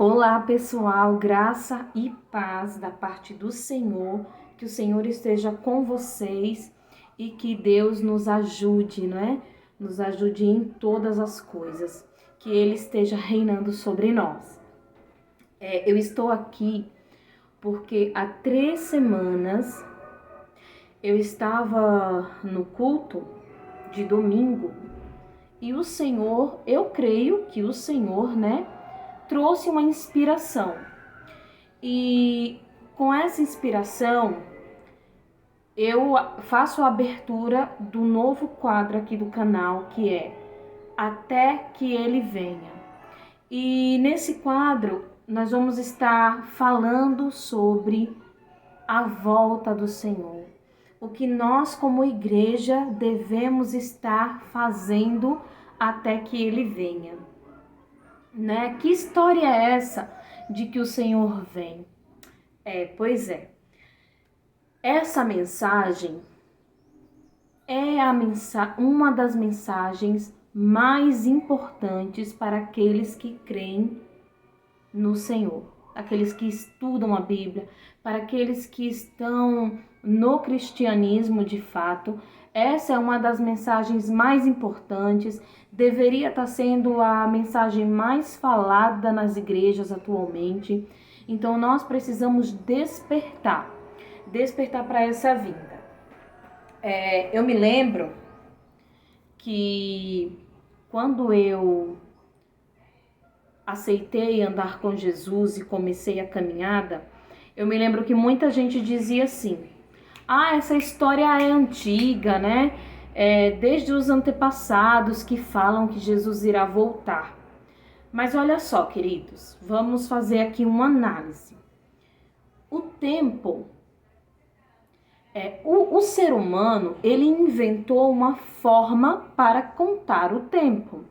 Olá, pessoal, graça e paz da parte do Senhor, que o Senhor esteja com vocês e que Deus nos ajude, não é? Nos ajude em todas as coisas, que Ele esteja reinando sobre nós. Eu estou aqui porque há 3 semanas eu estava no culto de domingo e o Senhor, eu creio que o Senhor, né, trouxe uma inspiração. E com essa inspiração, eu faço a abertura do novo quadro aqui do canal, que é Até que Ele Venha. E nesse quadro, nós vamos estar falando sobre a volta do Senhor. O que nós, como igreja, devemos estar fazendo até que Ele venha. Né? Que história é essa de que o Senhor vem? Pois é. Essa mensagem é uma das mensagens mais importantes para aqueles que creem no Senhor, aqueles que estudam a Bíblia, para aqueles que estão no cristianismo de fato. Essa é uma das mensagens mais importantes, deveria estar sendo a mensagem mais falada nas igrejas atualmente. Então nós precisamos despertar para essa vinda. Eu me lembro que quando eu aceitei andar com Jesus e comecei a caminhada, eu me lembro que muita gente dizia assim: essa história é antiga, né? Desde os antepassados que falam que Jesus irá voltar. Mas olha só, queridos, vamos fazer aqui uma análise. O tempo, o ser humano, ele inventou uma forma para contar o tempo.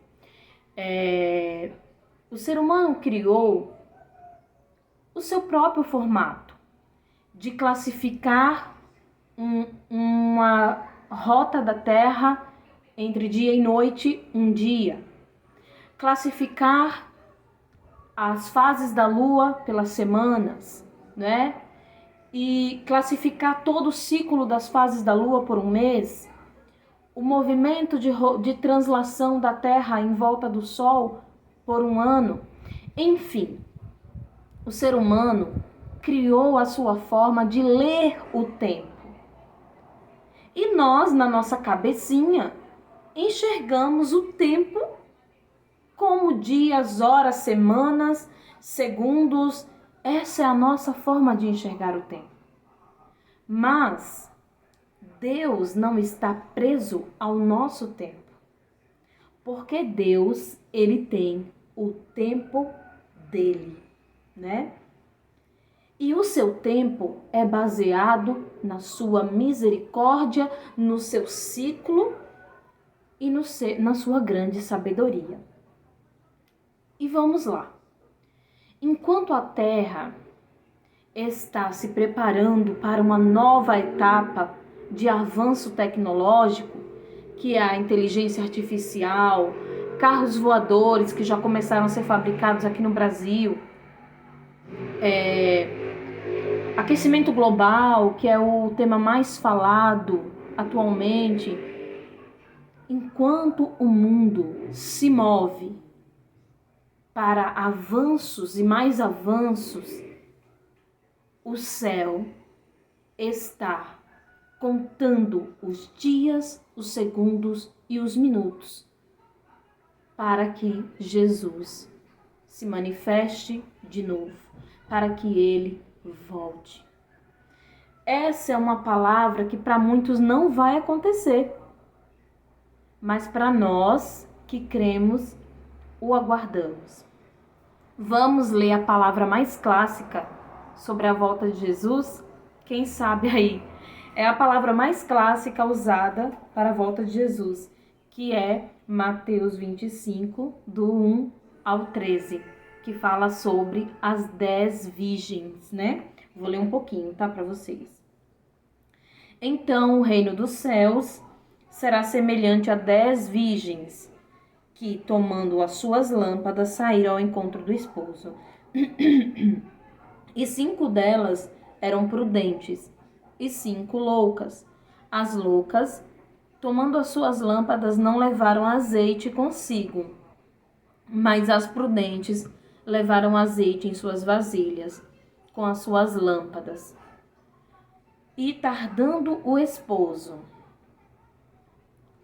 O ser humano criou o seu próprio formato de classificar uma rota da Terra entre dia e noite, um dia. Classificar as fases da Lua pelas semanas, né? E classificar todo o ciclo das fases da Lua por um mês. O movimento de translação da Terra em volta do Sol por um ano. Enfim, o ser humano criou a sua forma de ler o tempo. E nós, na nossa cabecinha, enxergamos o tempo como dias, horas, semanas, segundos. Essa é a nossa forma de enxergar o tempo. Mas Deus não está preso ao nosso tempo. Porque Deus, ele tem o tempo dele, né? E o seu tempo é baseado na sua misericórdia, no seu ciclo e na sua grande sabedoria. E vamos lá. Enquanto a Terra está se preparando para uma nova etapa de avanço tecnológico, que é a inteligência artificial, carros voadores que já começaram a ser fabricados aqui no Brasil, aquecimento global, que é o tema mais falado atualmente. Enquanto o mundo se move para avanços e mais avanços, o céu está contando os dias, os segundos e os minutos para que Jesus se manifeste de novo, para que ele volte. Essa é uma palavra que para muitos não vai acontecer, mas para nós que cremos, o aguardamos. Vamos ler a palavra mais clássica sobre a volta de Jesus? Quem sabe aí? É a palavra mais clássica usada para a volta de Jesus, que é Mateus 25, do 1 ao 13, que fala sobre as 10 virgens, né? Vou ler um pouquinho, tá, para vocês. Então, o reino dos céus será semelhante a 10 virgens que, tomando as suas lâmpadas, saíram ao encontro do esposo. E 5 delas eram prudentes, e 5 loucas. As loucas, tomando as suas lâmpadas, não levaram azeite consigo, mas as prudentes levaram azeite em suas vasilhas, com as suas lâmpadas. E tardando o esposo,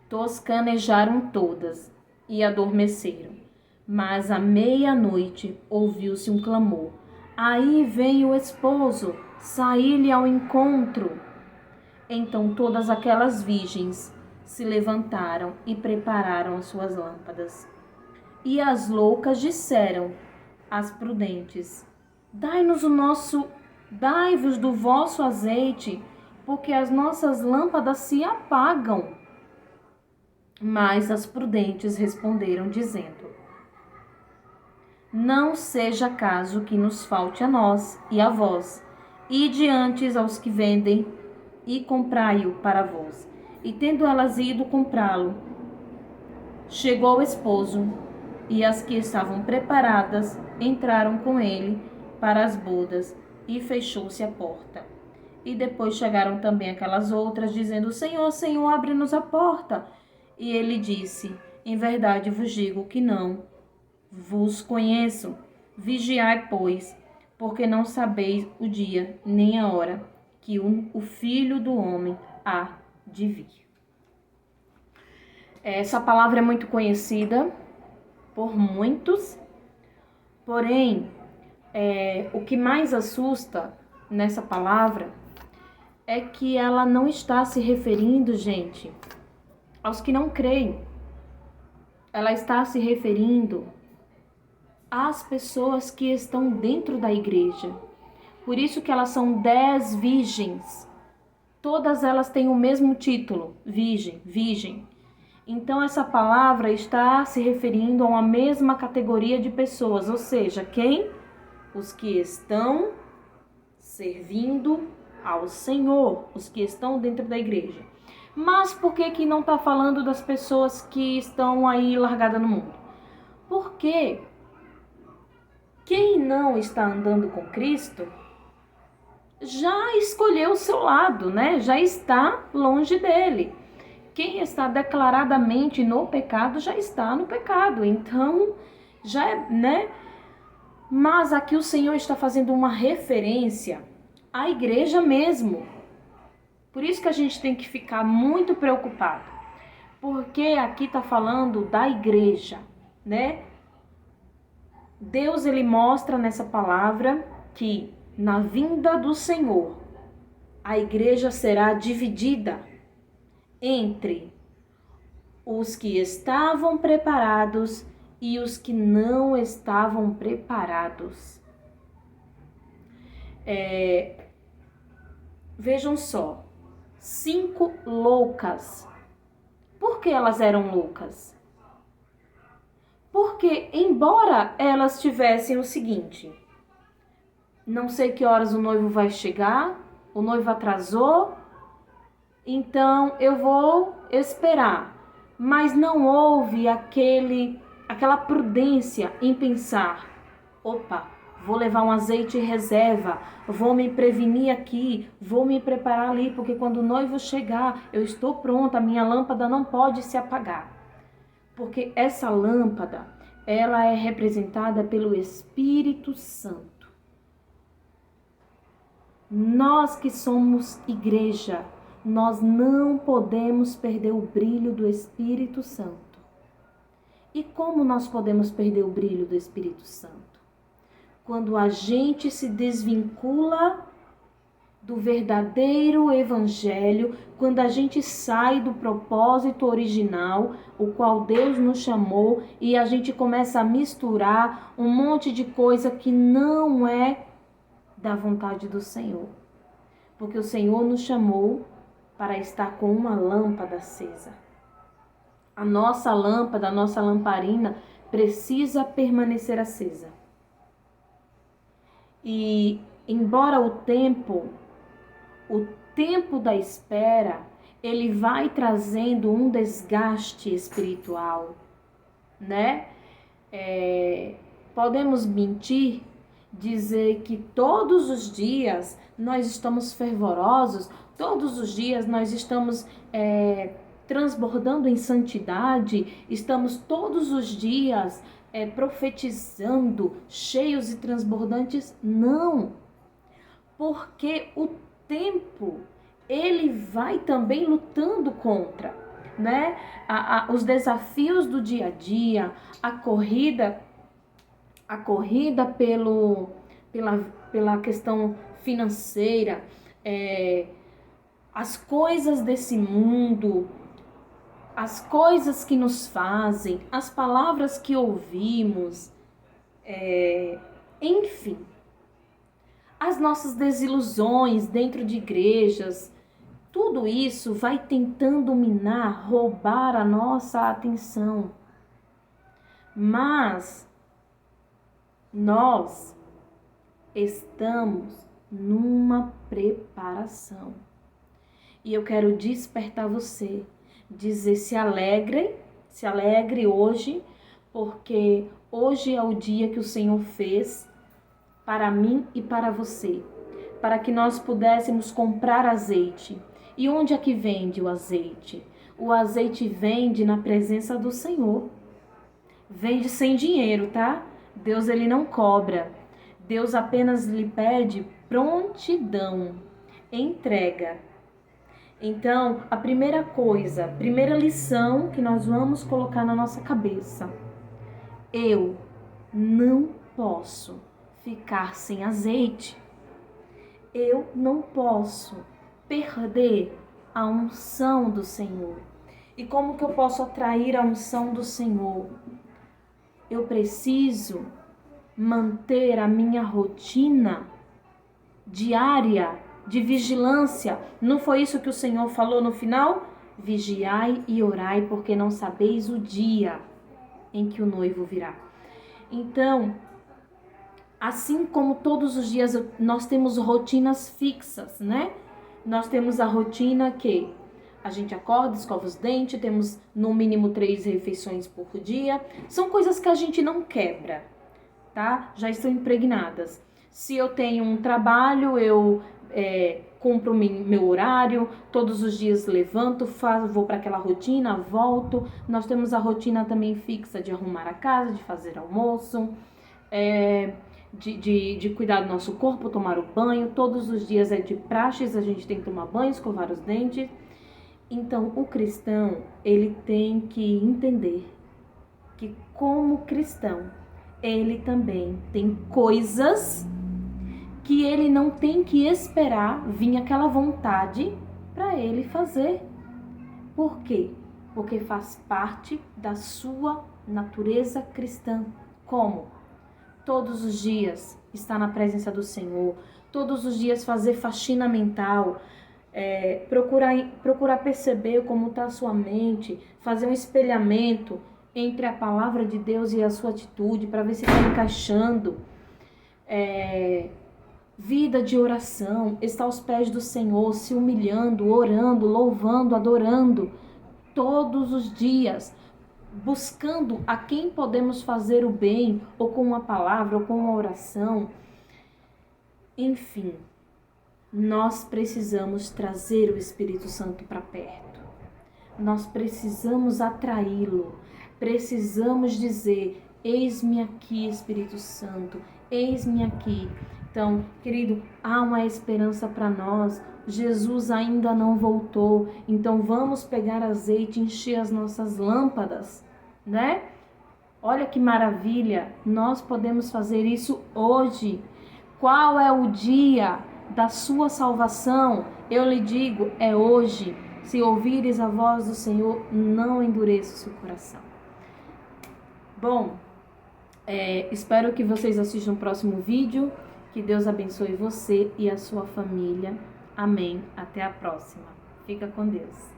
toscanejaram todas e adormeceram. Mas à meia-noite ouviu-se um clamor: aí vem o esposo, saí-lhe ao encontro. Então todas aquelas virgens se levantaram e prepararam as suas lâmpadas. E as loucas disseram às prudentes: dai-vos do vosso azeite, porque as nossas lâmpadas se apagam. Mas as prudentes responderam, dizendo: não seja caso que nos falte a nós e a vós. Ide antes aos que vendem e comprai-o para vós. E tendo elas ido comprá-lo, chegou o esposo, e as que estavam preparadas entraram com ele para as bodas, e fechou-se a porta. E depois chegaram também aquelas outras, dizendo: Senhor, Senhor, abre-nos a porta. E ele disse: em verdade vos digo que não vos conheço. Vigiai, pois, porque não sabeis o dia nem a hora que o Filho do Homem há de vir. Essa palavra é muito conhecida por muitos, porém, o que mais assusta nessa palavra é que ela não está se referindo, gente, aos que não creem. Ela está se referindo às pessoas que estão dentro da igreja. Por isso que elas são 10 virgens. Todas elas têm o mesmo título, virgem, virgem. Então essa palavra está se referindo a uma mesma categoria de pessoas, ou seja, quem? Os que estão servindo ao Senhor, os que estão dentro da igreja. Mas por que não está falando das pessoas que estão aí largadas no mundo? Porque quem não está andando com Cristo já escolheu o seu lado, né? Já está longe dele. Quem está declaradamente no pecado já está no pecado. Então, já é, né? Mas aqui o Senhor está fazendo uma referência à igreja mesmo. Por isso que a gente tem que ficar muito preocupado. Porque aqui está falando da igreja, né? Deus, ele mostra nessa palavra que na vinda do Senhor, a igreja será dividida entre os que estavam preparados e os que não estavam preparados. Vejam só, 5 loucas. Por que elas eram loucas? Porque, embora elas tivessem o seguinte: não sei que horas o noivo vai chegar, o noivo atrasou, então eu vou esperar. Mas não houve aquela prudência em pensar: opa, vou levar um azeite em reserva, vou me prevenir aqui, vou me preparar ali, porque quando o noivo chegar, eu estou pronta, a minha lâmpada não pode se apagar. Porque essa lâmpada, ela é representada pelo Espírito Santo. Nós que somos igreja, nós não podemos perder o brilho do Espírito Santo. E como nós podemos perder o brilho do Espírito Santo? Quando a gente se desvincula do verdadeiro evangelho, quando a gente sai do propósito original, o qual Deus nos chamou, e a gente começa a misturar um monte de coisa que não é da vontade do Senhor. Porque o Senhor nos chamou para estar com uma lâmpada acesa. A nossa lâmpada, a nossa lamparina precisa permanecer acesa. E embora o tempo da espera, ele vai trazendo um desgaste espiritual, né? Podemos mentir dizer que todos os dias nós estamos fervorosos, todos os dias nós estamos transbordando em santidade, estamos todos os dias profetizando, cheios e transbordantes? Não, porque o tempo, ele vai também lutando contra, né? Os desafios do dia a dia, a corrida pela questão financeira, as coisas desse mundo, as coisas que nos fazem, as palavras que ouvimos, enfim, as nossas desilusões dentro de igrejas, tudo isso vai tentando minar, roubar a nossa atenção. Mas nós estamos numa preparação. E eu quero despertar você, dizer: se alegre hoje, porque hoje é o dia que o Senhor fez para mim e para você, para que nós pudéssemos comprar azeite. E onde é que vende o azeite? O azeite vende na presença do Senhor. Vende sem dinheiro, tá? Deus, ele não cobra. Deus apenas lhe pede prontidão, entrega. Então, a primeira coisa, primeira lição que nós vamos colocar na nossa cabeça: eu não posso ficar sem azeite. Eu não posso perder a unção do Senhor. E como que eu posso atrair a unção do Senhor? Eu preciso manter a minha rotina diária de vigilância. Não foi isso que o Senhor falou no final? Vigiai e orai, porque não sabeis o dia em que o noivo virá. Então, assim como todos os dias nós temos rotinas fixas, né? Nós temos a rotina que a gente acorda, escova os dentes, temos no mínimo 3 refeições por dia. São coisas que a gente não quebra, tá? Já estão impregnadas. Se eu tenho um trabalho, eu cumpro meu horário, todos os dias levanto, vou para aquela rotina, volto. Nós temos a rotina também fixa de arrumar a casa, de fazer almoço, de cuidar do nosso corpo, tomar o banho. Todos os dias é de praxes, a gente tem que tomar banho, escovar os dentes. Então, o cristão, ele tem que entender que, como cristão, ele também tem coisas que ele não tem que esperar vir aquela vontade para ele fazer. Por quê? Porque faz parte da sua natureza cristã. Como? Todos os dias estar na presença do Senhor, todos os dias fazer faxina mental, procurar perceber como está a sua mente, fazer um espelhamento entre a palavra de Deus e a sua atitude, para ver se está encaixando. Vida de oração, estar aos pés do Senhor, se humilhando, orando, louvando, adorando, todos os dias, buscando a quem podemos fazer o bem, ou com uma palavra, ou com uma oração. Enfim, nós precisamos trazer o Espírito Santo para perto. Nós precisamos atraí-lo. Precisamos dizer: eis-me aqui, Espírito Santo, eis-me aqui. Então, querido, há uma esperança para nós. Jesus ainda não voltou. Então, vamos pegar azeite e encher as nossas lâmpadas, né? Olha que maravilha, nós podemos fazer isso hoje. Qual é o dia da sua salvação? Eu lhe digo, é hoje. Se ouvires a voz do Senhor, não endureça o seu coração. Bom, espero que vocês assistam o próximo vídeo. Que Deus abençoe você e a sua família. Amém. Até a próxima. Fica com Deus.